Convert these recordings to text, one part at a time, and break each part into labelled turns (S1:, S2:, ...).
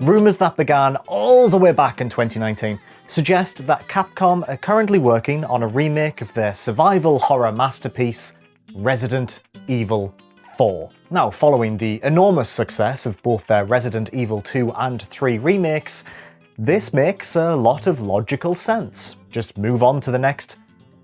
S1: Rumours that began all the way back in 2019 suggest that Capcom are currently working on a remake of their survival horror masterpiece, Resident Evil 4. Now, following the enormous success of both their Resident Evil 2 and 3 remakes, this makes a lot of logical sense. Just move on to the next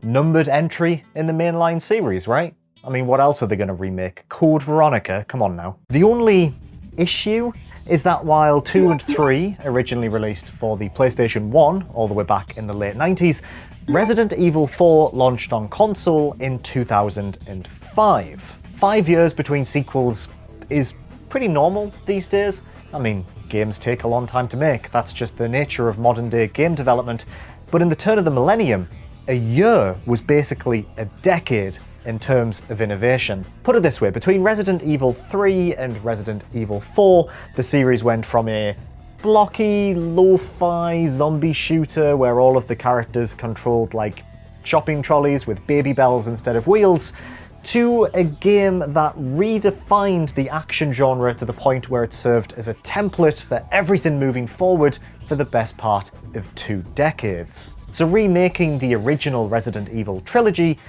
S1: numbered entry in the mainline series, right? I mean, what else are they going to remake? Code Veronica? Come on now. The only issue is that while 2 and 3 originally released for the PlayStation 1 all the way back in the late 90s, Resident Evil 4 launched on console in 2005. 5 years between sequels is pretty normal these days. I mean, games take a long time to make. That's just the nature of modern day game development. But in the turn of the millennium, a year was basically a decade in terms of innovation. Put it this way, between Resident Evil 3 and Resident Evil 4, the series went from a blocky, lo-fi zombie shooter where all of the characters controlled like shopping trolleys with baby bells instead of wheels, to a game that redefined the action genre to the point where it served as a template for everything moving forward for the best part of 2 decades. So remaking the original Resident Evil trilogy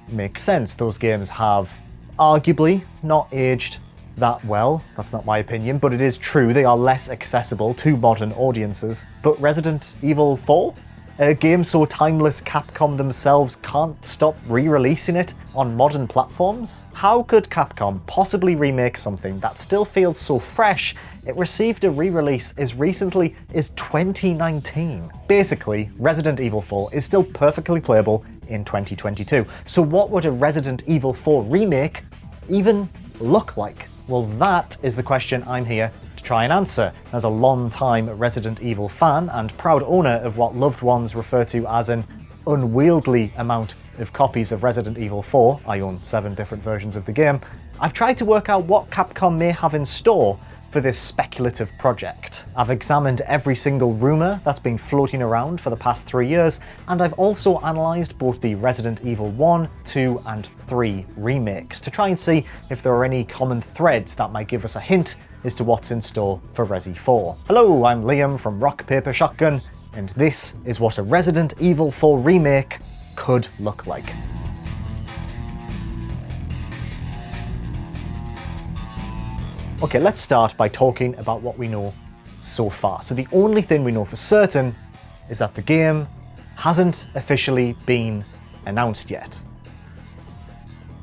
S1: makes sense. Those games have arguably not aged that well. That's not my opinion, but it is true they are less accessible to modern audiences. But Resident Evil 4? A game so timeless Capcom themselves can't stop re-releasing it on modern platforms? How could Capcom possibly remake something that still feels so fresh it received a re-release as recently as 2019? Basically, Resident Evil 4 is still perfectly playable in 2022. So what would a Resident Evil 4 remake even look like? Well, that is the question I'm here to try and answer. As a long-time Resident Evil fan and proud owner of what loved ones refer to as an unwieldy amount of copies of Resident Evil 4, I own 7 different versions of the game, I've tried to work out what Capcom may have in store for this speculative project. I've examined every single rumour that's been floating around for the past 3 years, and I've also analysed both the Resident Evil 1, 2 and 3 remakes to try and see if there are any common threads that might give us a hint as to what's in store for Resi 4. Hello, I'm Liam from Rock Paper Shotgun, and this is what a Resident Evil 4 remake could look like. Okay, let's start by talking about what we know so far. So the only thing we know for certain is that the game hasn't officially been announced yet.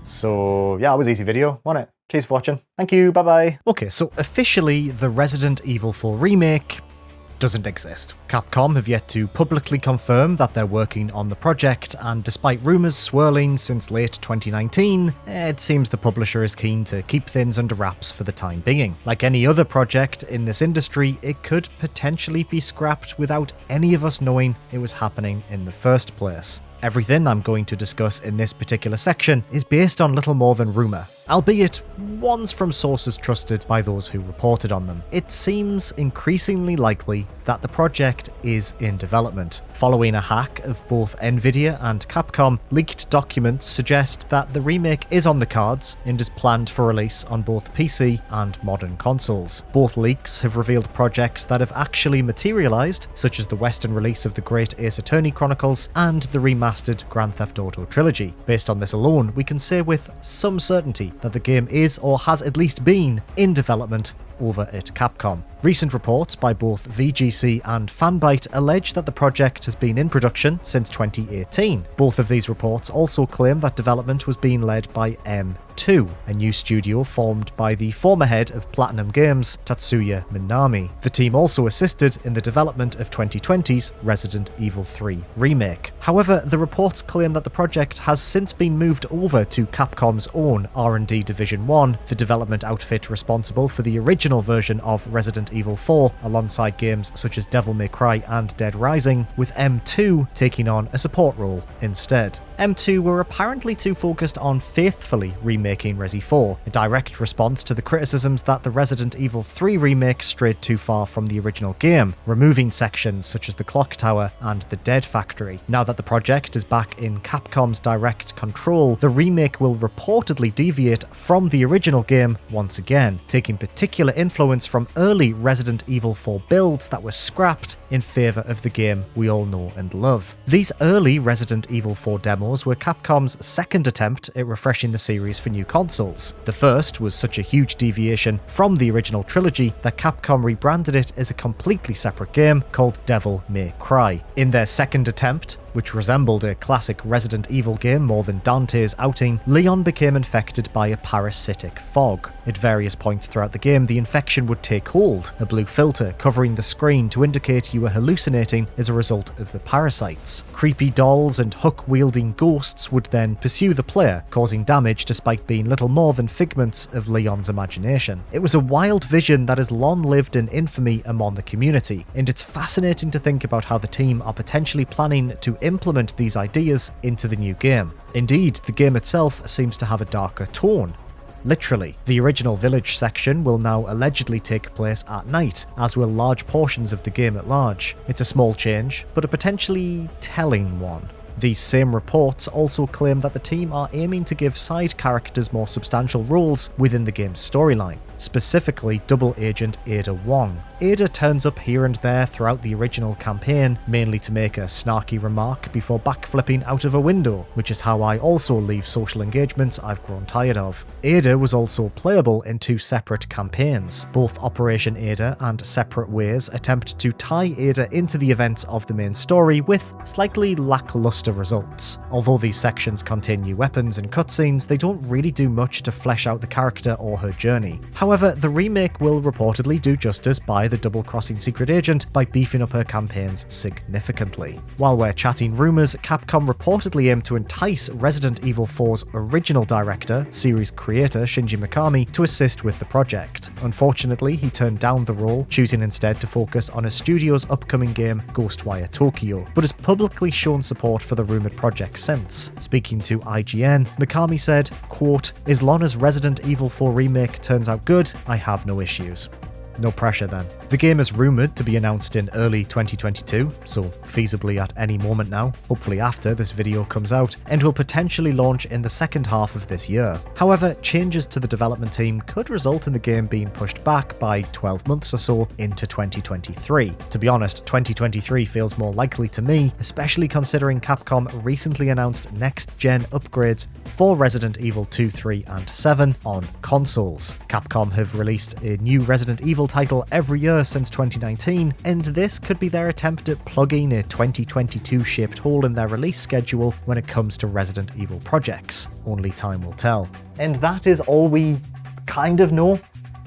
S1: So yeah, it was an easy video, wasn't it? Cheers for watching. Thank you, bye-bye. Okay, so officially the Resident Evil 4 remake doesn't exist. Capcom have yet to publicly confirm that they're working on the project, and despite rumours swirling since late 2019, it seems the publisher is keen to keep things under wraps for the time being. Like any other project in this industry, it could potentially be scrapped without any of us knowing it was happening in the first place. Everything I'm going to discuss in this particular section is based on little more than rumour, albeit ones from sources trusted by those who reported on them. It seems increasingly likely that the project is in development. Following a hack of both Nvidia and Capcom, leaked documents suggest that the remake is on the cards and is planned for release on both PC and modern consoles. Both leaks have revealed projects that have actually materialised, such as the Western release of the Great Ace Attorney Chronicles and the remastered Grand Theft Auto trilogy. Based on this alone, we can say with some certainty that the game is, or has at least been, in development over at Capcom. Recent reports by both VGC and Fanbyte allege that the project has been in production since 2018. Both of these reports also claim that development was being led by M2, a new studio formed by the former head of Platinum Games, Tatsuya Minami. The team also assisted in the development of 2020's Resident Evil 3 remake. However, the reports claim that the project has since been moved over to Capcom's own R&D Division 1, the development outfit responsible for the original version of Resident Evil 4, alongside games such as Devil May Cry and Dead Rising, with M2 taking on a support role instead. M2 were apparently too focused on faithfully remaking Resi 4, a direct response to the criticisms that the Resident Evil 3 remake strayed too far from the original game, removing sections such as the Clock Tower and the Dead Factory. Now that the project characters back in Capcom's direct control, the remake will reportedly deviate from the original game once again, taking particular influence from early Resident Evil 4 builds that were scrapped in favour of the game we all know and love. These early Resident Evil 4 demos were Capcom's second attempt at refreshing the series for new consoles. The first was such a huge deviation from the original trilogy that Capcom rebranded it as a completely separate game called Devil May Cry. In their second attempt, which resembled a classic Resident Evil game more than Dante's outing, Leon became infected by a parasitic fog. At various points throughout the game, the infection would take hold, a blue filter covering the screen to indicate you were hallucinating as a result of the parasites. Creepy dolls and hook-wielding ghosts would then pursue the player, causing damage despite being little more than figments of Leon's imagination. It was a wild vision that has long lived in infamy among the community, and it's fascinating to think about how the team are potentially planning to implement these ideas into the new game. Indeed, the game itself seems to have a darker tone. Literally, the original village section will now allegedly take place at night, as will large portions of the game at large. It's a small change, but a potentially telling one. These same reports also claim that the team are aiming to give side characters more substantial roles within the game's storyline, specifically Double Agent Ada Wong. Ada turns up here and there throughout the original campaign, mainly to make a snarky remark before backflipping out of a window, which is how I also leave social engagements I've grown tired of. Ada was also playable in two separate campaigns. Both Operation Ada and Separate Ways attempt to tie Ada into the events of the main story with slightly lackluster results. Although these sections contain new weapons and cutscenes, they don't really do much to flesh out the character or her journey. However, the remake will reportedly do justice by the double-crossing secret agent by beefing up her campaigns significantly. While we're chatting rumours, Capcom reportedly aimed to entice Resident Evil 4's original director, series creator Shinji Mikami, to assist with the project. Unfortunately, he turned down the role, choosing instead to focus on his studio's upcoming game Ghostwire Tokyo, but has publicly shown support for the rumoured project since. Speaking to IGN, Mikami said, quote, "As long as Resident Evil 4 Remake turns out good, I have no issues." No pressure then. The game is rumoured to be announced in early 2022, so feasibly at any moment now, hopefully after this video comes out, and will potentially launch in the second half of this year. However, changes to the development team could result in the game being pushed back by 12 months or so into 2023. To be honest, 2023 feels more likely to me, especially considering Capcom recently announced next-gen upgrades for Resident Evil 2, 3, and 7 on consoles. Capcom have released a new Resident Evil title every year since 2019, and this could be their attempt at plugging a 2022 shaped hole in their release schedule when it comes to Resident Evil projects. Only time will tell. And that is all we kind of know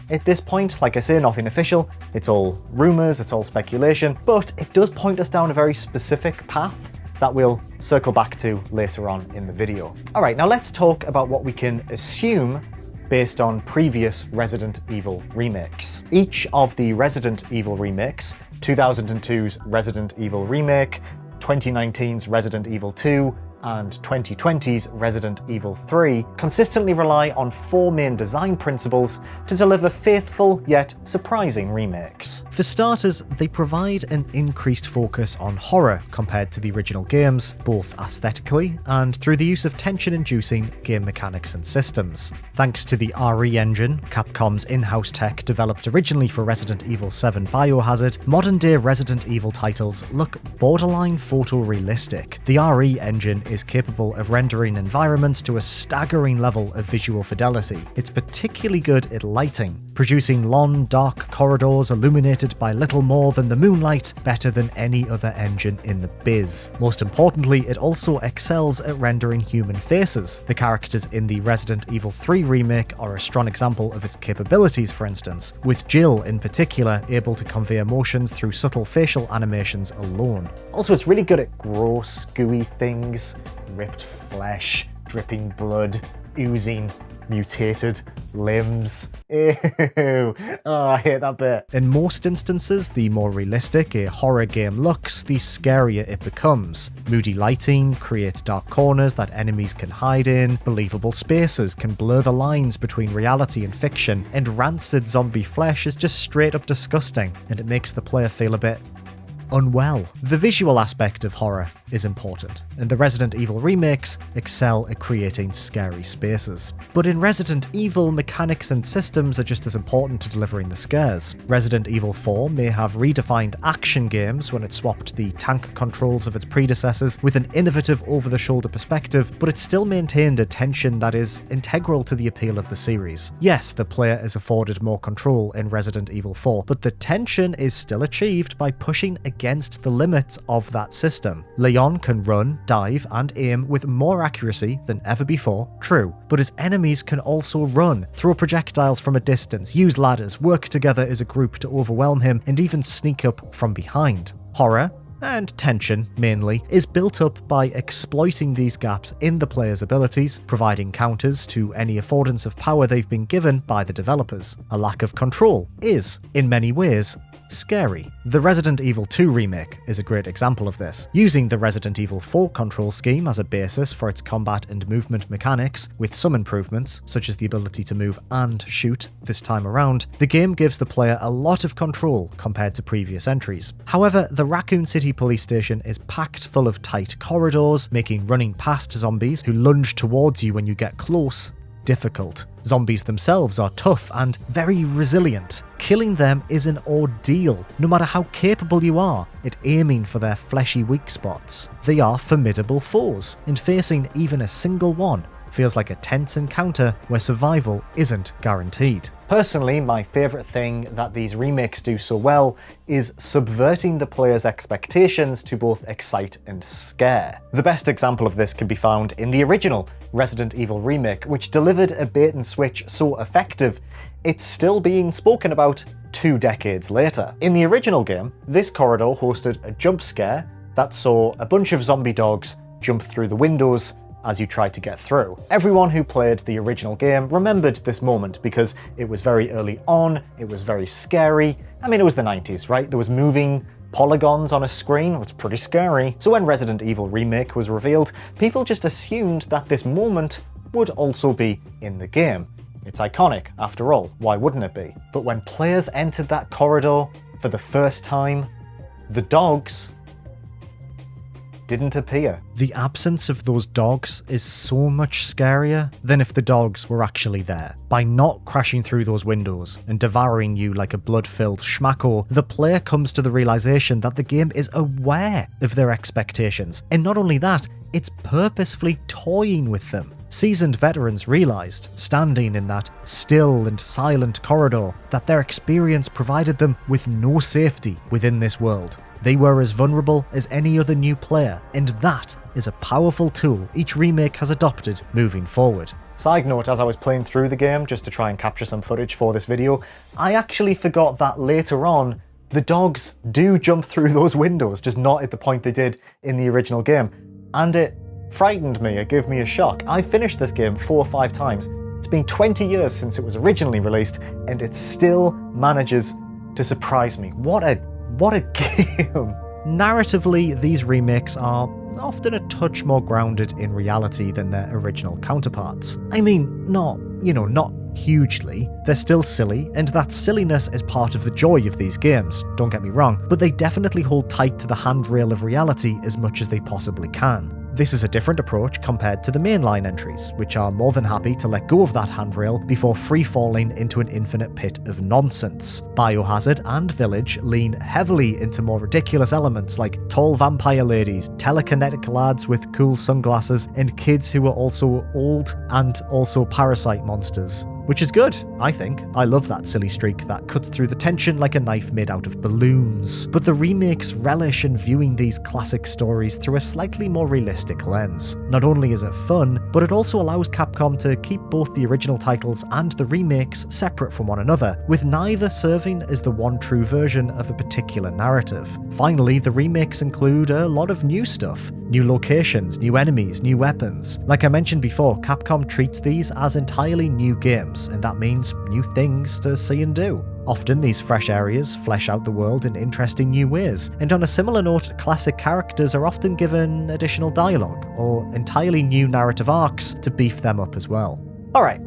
S1: at this point. Like I say, nothing official. It's all rumours, it's all speculation, but it does point us down a very specific path that we'll circle back to later on in the video. Alright, now let's talk about what we can assume based on previous Resident Evil remakes. Each of the Resident Evil remakes, 2002's Resident Evil Remake, 2019's Resident Evil 2, and 2020's Resident Evil 3 consistently rely on four main design principles to deliver faithful yet surprising remakes. For starters, they provide an increased focus on horror compared to the original games, both aesthetically and through the use of tension-inducing game mechanics and systems. Thanks to the RE engine, Capcom's in-house tech developed originally for Resident Evil 7 Biohazard, modern-day Resident Evil titles look borderline photorealistic. The RE engine is capable of rendering environments to a staggering level of visual fidelity. It's particularly good at lighting, producing long, dark corridors illuminated by little more than the moonlight better than any other engine in the biz. Most importantly, it also excels at rendering human faces. The characters in the Resident Evil 3 remake are a strong example of its capabilities, for instance, with Jill in particular able to convey emotions through subtle facial animations alone. Also, it's really good at gross, gooey things, ripped flesh, dripping blood, oozing, mutated limbs. Ew. Oh, I hate that bit. In most instances, the more realistic a horror game looks, the scarier it becomes. Moody lighting creates dark corners that enemies can hide in, believable spaces can blur the lines between reality and fiction, and rancid zombie flesh is just straight up disgusting, and it makes the player feel a bit unwell. The visual aspect of horror is important, and the Resident Evil remakes excel at creating scary spaces. But in Resident Evil, mechanics and systems are just as important to delivering the scares. Resident Evil 4 may have redefined action games when it swapped the tank controls of its predecessors with an innovative over-the-shoulder perspective, but it still maintained a tension that is integral to the appeal of the series. Yes, the player is afforded more control in Resident Evil 4, but the tension is still achieved by pushing against the limits of that system. Leon can run, dive, and aim with more accuracy than ever before, true, but his enemies can also run, throw projectiles from a distance, use ladders, work together as a group to overwhelm him, and even sneak up from behind. Horror, and tension mainly, is built up by exploiting these gaps in the player's abilities, providing counters to any affordance of power they've been given by the developers. A lack of control is, in many ways, scary. The Resident Evil 2 remake is a great example of this. Using the Resident Evil 4 control scheme as a basis for its combat and movement mechanics, with some improvements, such as the ability to move and shoot this time around, the game gives the player a lot of control compared to previous entries. However, the Raccoon City police station is packed full of tight corridors, making running past zombies who lunge towards you when you get close difficult. Zombies themselves are tough and very resilient. Killing them is an ordeal, no matter how capable you are at aiming for their fleshy weak spots. They are formidable foes, and facing even a single one feels like a tense encounter where survival isn't guaranteed. Personally, my favourite thing that these remakes do so well is subverting the player's expectations to both excite and scare. The best example of this can be found in the original Resident Evil remake, which delivered a bait and switch so effective, it's still being spoken about 2 decades later. In the original game, this corridor hosted a jump scare that saw a bunch of zombie dogs jump through the windows as you tried to get through. Everyone who played the original game remembered this moment because it was very early on, it was very scary. I mean, it was the 90s, right? There was moving polygons on a screen, it was pretty scary. So when Resident Evil Remake was revealed, people just assumed that this moment would also be in the game. It's iconic, after all, why wouldn't it be? But when players entered that corridor for the first time, the dogs didn't appear. The absence of those dogs is so much scarier than if the dogs were actually there. By not crashing through those windows and devouring you like a blood-filled schmacko, the player comes to the realization that the game is aware of their expectations, and not only that, it's purposefully toying with them. Seasoned veterans realized, standing in that still and silent corridor, that their experience provided them with no safety within this world. They were as vulnerable as any other new player, and that is a powerful tool each remake has adopted moving forward. Side note, as I was playing through the game just to try and capture some footage for this video, I actually forgot that later on, the dogs do jump through those windows, just not at the point they did in the original game. And it frightened me, it gave me a shock. I finished this game 4 or 5 times. It's been 20 years since it was originally released, and it still manages to surprise me. What a game! Narratively, these remakes are often a touch more grounded in reality than their original counterparts. I mean, not hugely. They're still silly, and that silliness is part of the joy of these games, don't get me wrong, but they definitely hold tight to the handrail of reality as much as they possibly can. This is a different approach compared to the mainline entries, which are more than happy to let go of that handrail before free-falling into an infinite pit of nonsense. Biohazard and Village lean heavily into more ridiculous elements like tall vampire ladies, telekinetic lads with cool sunglasses, and kids who are also old and also parasite monsters. Which is good, I think. I love that silly streak that cuts through the tension like a knife made out of balloons. But the remakes relish in viewing these classic stories through a slightly more realistic lens. Not only is it fun, but it also allows Capcom to keep both the original titles and the remakes separate from one another, with neither serving as the one true version of a particular narrative. Finally, the remakes include a lot of new stuff. New locations, new enemies, new weapons. Like I mentioned before, Capcom treats these as entirely new games, and that means new things to see and do. Often these fresh areas flesh out the world in interesting new ways, and on a similar note, classic characters are often given additional dialogue, or entirely new narrative arcs to beef them up as well. Alright,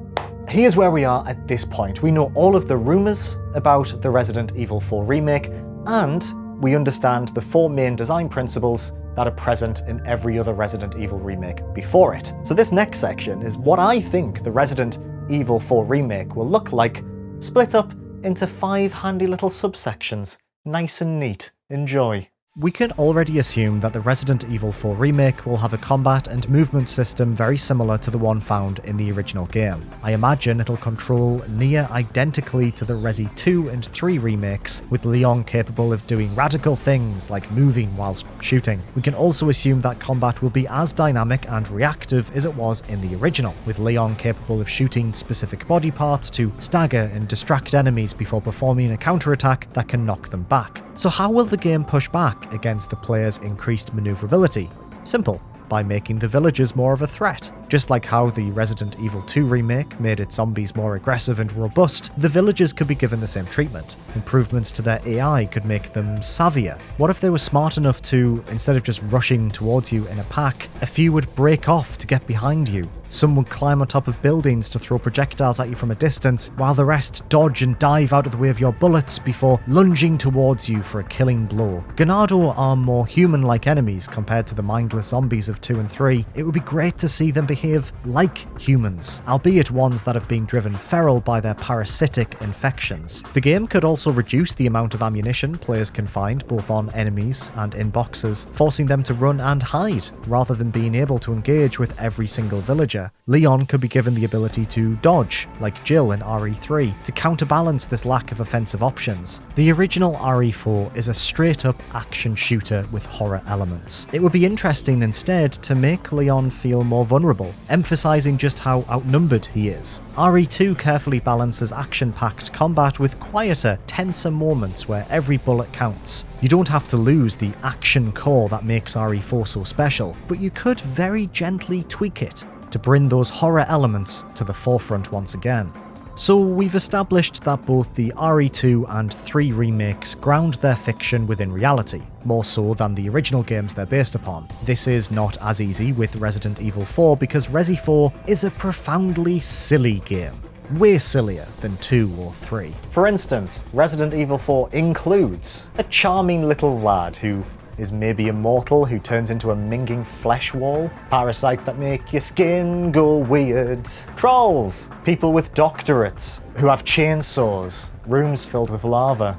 S1: here's where we are at this point. We know all of the rumours about the Resident Evil 4 remake, and we understand the 4 main design principles that are present in every other Resident Evil remake before it. So this next section is what I think the Resident Evil 4 remake will look like, split up into 5 handy little subsections. Nice and neat. Enjoy. We can already assume that the Resident Evil 4 remake will have a combat and movement system very similar to the one found in the original game. I imagine it'll control near identically to the Resi 2 and 3 remakes, with Leon capable of doing radical things like moving whilst shooting. We can also assume that combat will be as dynamic and reactive as it was in the original, with Leon capable of shooting specific body parts to stagger and distract enemies before performing a counterattack that can knock them back. So how will the game push back against the player's increased maneuverability? Simple. By making the villagers more of a threat. Just like how the Resident Evil 2 remake made its zombies more aggressive and robust, the villagers could be given the same treatment. Improvements to their AI could make them savvier. What if they were smart enough to, instead of just rushing towards you in a pack, a few would break off to get behind you? Some would climb on top of buildings to throw projectiles at you from a distance, while the rest dodge and dive out of the way of your bullets before lunging towards you for a killing blow. Ganado are more human-like enemies compared to the mindless zombies of 2 and 3. It would be great to see them behave like humans, albeit ones that have been driven feral by their parasitic infections. The game could also reduce the amount of ammunition players can find both on enemies and in boxes, forcing them to run and hide, rather than being able to engage with every single villager. Leon could be given the ability to dodge, like Jill in RE3, to counterbalance this lack of offensive options. The original RE4 is a straight-up action shooter with horror elements. It would be interesting instead to make Leon feel more vulnerable, emphasizing just how outnumbered he is. RE2 carefully balances action-packed combat with quieter, tenser moments where every bullet counts. You don't have to lose the action core that makes RE4 so special, but you could very gently tweak it to bring those horror elements to the forefront once again. So we've established that both the RE2 and 3 remakes ground their fiction within reality, more so than the original games they're based upon. This is not as easy with Resident Evil 4 because Resi 4 is a profoundly silly game. Way sillier than 2 or 3. For instance, Resident Evil 4 includes a charming little lad who is maybe immortal, who turns into a minging flesh wall, parasites that make your skin go weird, trolls, people with doctorates who have chainsaws, rooms filled with lava.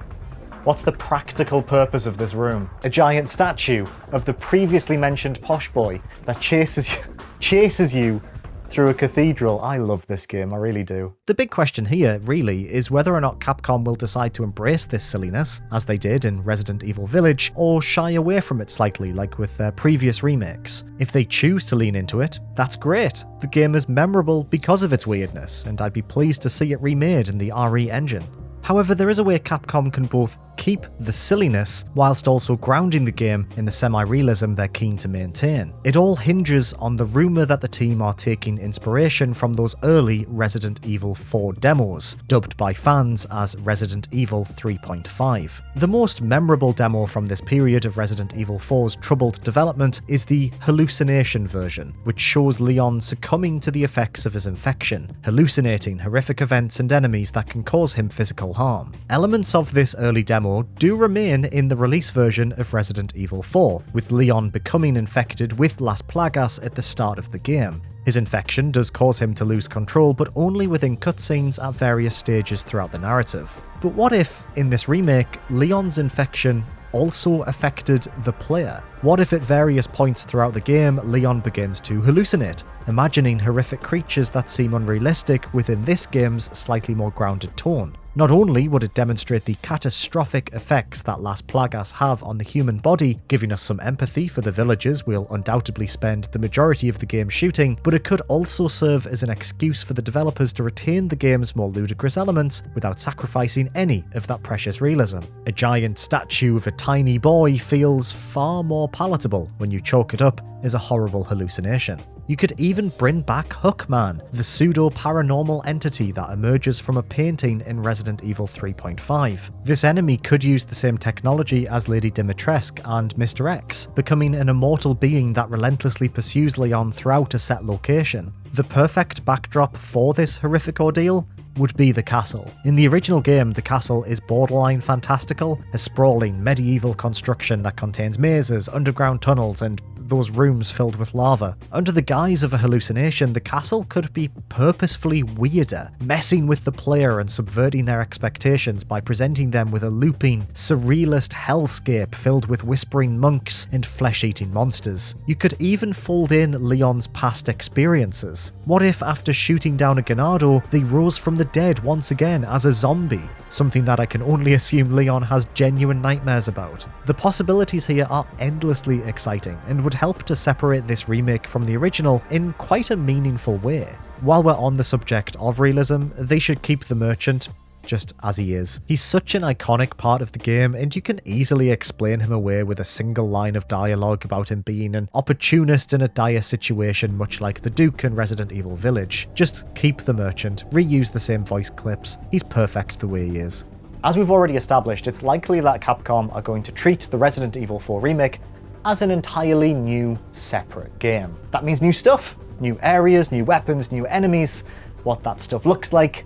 S1: What's the practical purpose of this room? A giant statue of the previously mentioned posh boy that chases you through a cathedral. I love this game, I really do. The big question here, really, is whether or not Capcom will decide to embrace this silliness, as they did in Resident Evil Village, or shy away from it slightly, like with their previous remakes. If they choose to lean into it, that's great. The game is memorable because of its weirdness, and I'd be pleased to see it remade in the RE engine. However, there is a way Capcom can both keep the silliness whilst also grounding the game in the semi-realism they're keen to maintain. It all hinges on the rumour that the team are taking inspiration from those early Resident Evil 4 demos, dubbed by fans as Resident Evil 3.5. The most memorable demo from this period of Resident Evil 4's troubled development is the hallucination version, which shows Leon succumbing to the effects of his infection, hallucinating horrific events and enemies that can cause him physical harm. Elements of this early demo do remain in the release version of Resident Evil 4, with Leon becoming infected with Las Plagas at the start of the game. His infection does cause him to lose control, but only within cutscenes at various stages throughout the narrative. But what if, in this remake, Leon's infection also affected the player? What if at various points throughout the game, Leon begins to hallucinate, imagining horrific creatures that seem unrealistic within this game's slightly more grounded tone? Not only would it demonstrate the catastrophic effects that Las Plagas have on the human body, giving us some empathy for the villagers we'll undoubtedly spend the majority of the game shooting, but it could also serve as an excuse for the developers to retain the game's more ludicrous elements without sacrificing any of that precious realism. A giant statue of a tiny boy feels far more palatable when you chalk it up as a horrible hallucination. You could even bring back Hookman, the pseudo-paranormal entity that emerges from a painting in Resident Evil 3.5. This enemy could use the same technology as Lady Dimitrescu and Mr. X, becoming an immortal being that relentlessly pursues Leon throughout a set location. The perfect backdrop for this horrific ordeal? would be the castle. In the original game, the castle is borderline fantastical, a sprawling medieval construction that contains mazes, underground tunnels, and those rooms filled with lava. Under the guise of a hallucination, the castle could be purposefully weirder, messing with the player and subverting their expectations by presenting them with a looping, surrealist hellscape filled with whispering monks and flesh-eating monsters. You could even fold in Leon's past experiences. What if, after shooting down a Ganado, they rose from the dead once again as a zombie? Something that I can only assume Leon has genuine nightmares about. The possibilities here are endlessly exciting and would help to separate this remake from the original in quite a meaningful way. While we're on the subject of realism, they should keep the merchant just as he is. He's such an iconic part of the game, and you can easily explain him away with a single line of dialogue about him being an opportunist in a dire situation, much like the Duke in Resident Evil Village. Just keep the merchant, reuse the same voice clips. He's perfect the way he is. As we've already established, it's likely that Capcom are going to treat the Resident Evil 4 remake as an entirely new, separate game. That means new stuff, new areas, new weapons, new enemies. What that stuff looks like,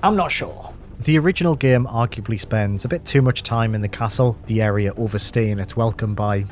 S1: I'm not sure. The original game arguably spends a bit too much time in the castle, the area overstaying its welcome by,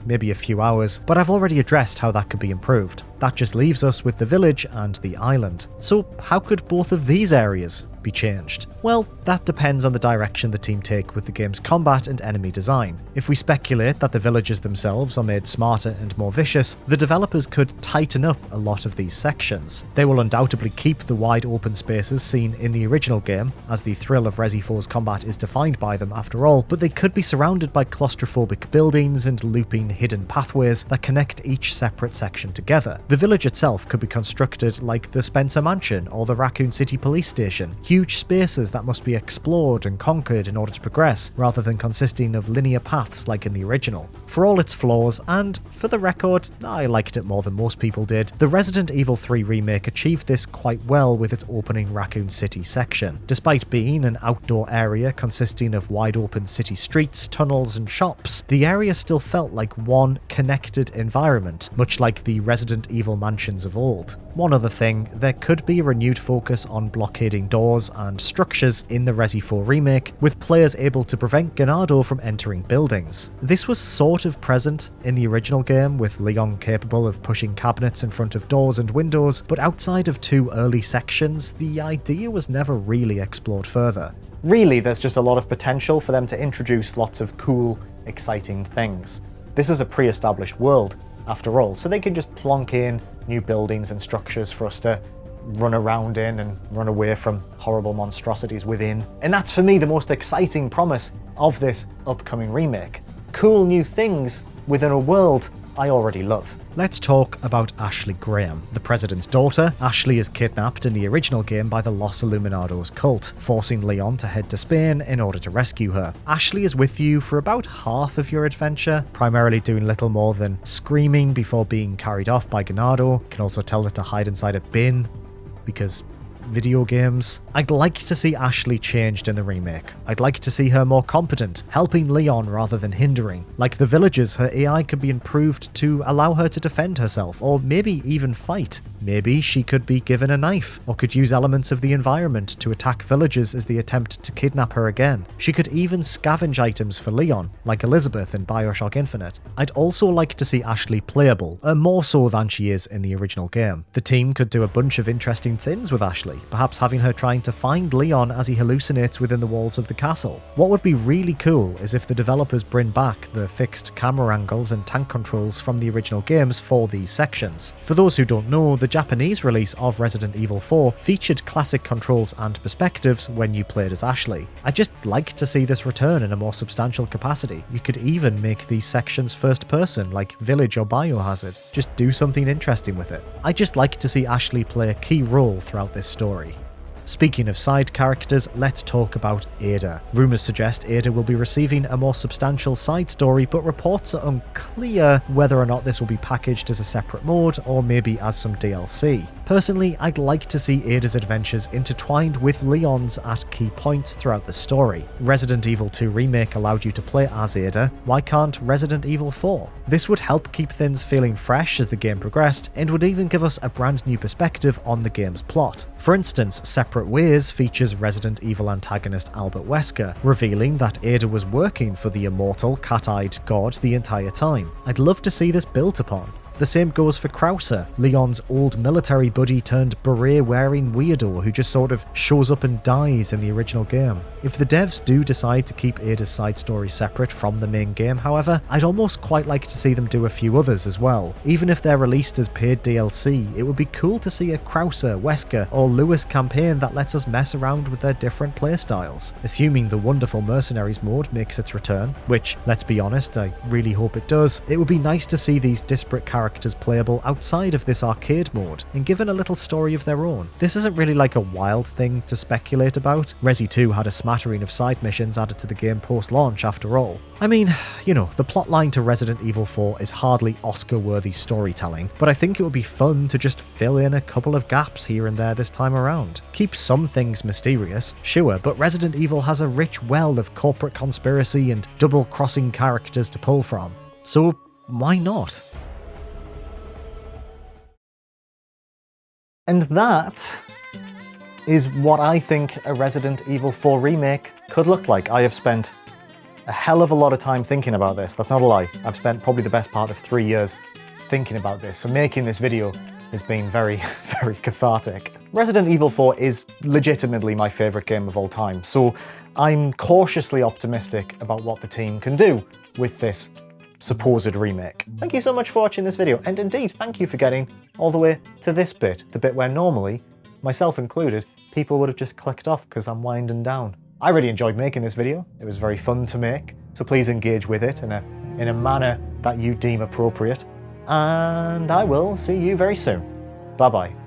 S1: maybe a few hours, but I've already addressed how that could be improved. That just leaves us with the village and the island. So how could both of these areas be changed? Well, that depends on the direction the team take with the game's combat and enemy design. If we speculate that the villages themselves are made smarter and more vicious, the developers could tighten up a lot of these sections. They will undoubtedly keep the wide open spaces seen in the original game, as the thrill of Resi 4's combat is defined by them after all, but they could be surrounded by claustrophobic buildings and looping hidden pathways that connect each separate section together. The village itself could be constructed like the Spencer Mansion or the Raccoon City Police Station, huge spaces that must be explored and conquered in order to progress, rather than consisting of linear paths like in the original. For all its flaws, and for the record, I liked it more than most people did, the Resident Evil 3 remake achieved this quite well with its opening Raccoon City section. Despite being an outdoor area consisting of wide open city streets, tunnels and shops, the area still felt like one connected environment, much like the Resident Evil mansions of old. One other thing, there could be a renewed focus on blockading doors and structures in the Resi 4 remake, with players able to prevent Ganado from entering buildings. This was sort of present in the original game, with Leon capable of pushing cabinets in front of doors and windows, but outside of two early sections, the idea was never really explored further. Really, there's just a lot of potential for them to introduce lots of cool, exciting things. This is a pre-established world, after all, so they can just plonk in new buildings and structures for us to run around in and run away from horrible monstrosities within. And that's for me the most exciting promise of this upcoming remake. Cool new things within a world I already love. Let's talk about Ashley Graham, the president's daughter. Ashley is kidnapped in the original game by the Los Illuminados cult, forcing Leon to head to Spain in order to rescue her. Ashley is with you for about half of your adventure, primarily doing little more than screaming before being carried off by Ganado. You can also tell her to hide inside a bin, because video games. I'd like to see Ashley changed in the remake. I'd like to see her more competent, helping Leon rather than hindering. Like the villagers, her AI could be improved to allow her to defend herself, or maybe even fight. Maybe she could be given a knife, or could use elements of the environment to attack villagers as they attempt to kidnap her again. She could even scavenge items for Leon, like Elizabeth in BioShock Infinite. I'd also like to see Ashley playable, more so than she is in the original game. The team could do a bunch of interesting things with Ashley, perhaps having her trying to find Leon as he hallucinates within the walls of the castle. What would be really cool is if the developers bring back the fixed camera angles and tank controls from the original games for these sections. For those who don't know, the Japanese release of Resident Evil 4 featured classic controls and perspectives when you played as Ashley. I'd just like to see this return in a more substantial capacity. You could even make these sections first person, like Village or Biohazard. Just do something interesting with it. I'd just like to see Ashley play a key role throughout this story. Speaking of side characters, let's talk about Ada. Rumours suggest Ada will be receiving a more substantial side story, but reports are unclear whether or not this will be packaged as a separate mode or maybe as some DLC. Personally, I'd like to see Ada's adventures intertwined with Leon's at key points throughout the story. Resident Evil 2 Remake allowed you to play as Ada, why can't Resident Evil 4? This would help keep things feeling fresh as the game progressed, and would even give us a brand new perspective on the game's plot. For instance, Separate Ways features Resident Evil antagonist Albert Wesker, revealing that Ada was working for the immortal, cat-eyed god the entire time. I'd love to see this built upon. The same goes for Krauser, Leon's old military buddy turned beret-wearing weirdo who just sort of shows up and dies in the original game. If the devs do decide to keep Ada's side story separate from the main game, however, I'd almost quite like to see them do a few others as well. Even if they're released as paid DLC, it would be cool to see a Krauser, Wesker, or Lewis campaign that lets us mess around with their different playstyles. Assuming the wonderful Mercenaries mode makes its return, which, let's be honest, I really hope it does, it would be nice to see these disparate characters playable outside of this arcade mode and given a little story of their own. This isn't really like a wild thing to speculate about. Resi 2 had a smattering of side missions added to the game post-launch after all. I mean, you know, the plotline to Resident Evil 4 is hardly Oscar-worthy storytelling, but I think it would be fun to just fill in a couple of gaps here and there this time around. Keep some things mysterious, sure, but Resident Evil has a rich well of corporate conspiracy and double-crossing characters to pull from. So why not? And that is what I think a Resident Evil 4 remake could look like. I have spent a hell of a lot of time thinking about this. That's not a lie. I've spent probably the best part of 3 years thinking about this. So making this video has been very, very cathartic. Resident Evil 4 is legitimately my favourite game of all time. So I'm cautiously optimistic about what the team can do with this supposed remake. Thank you so much for watching this video, and indeed thank you for getting all the way to this bit, the bit where normally, myself included, people would have just clicked off because I'm winding down. I really enjoyed making this video. It was very fun to make, so please engage with it in a manner that you deem appropriate, and I will see you very soon. Bye bye.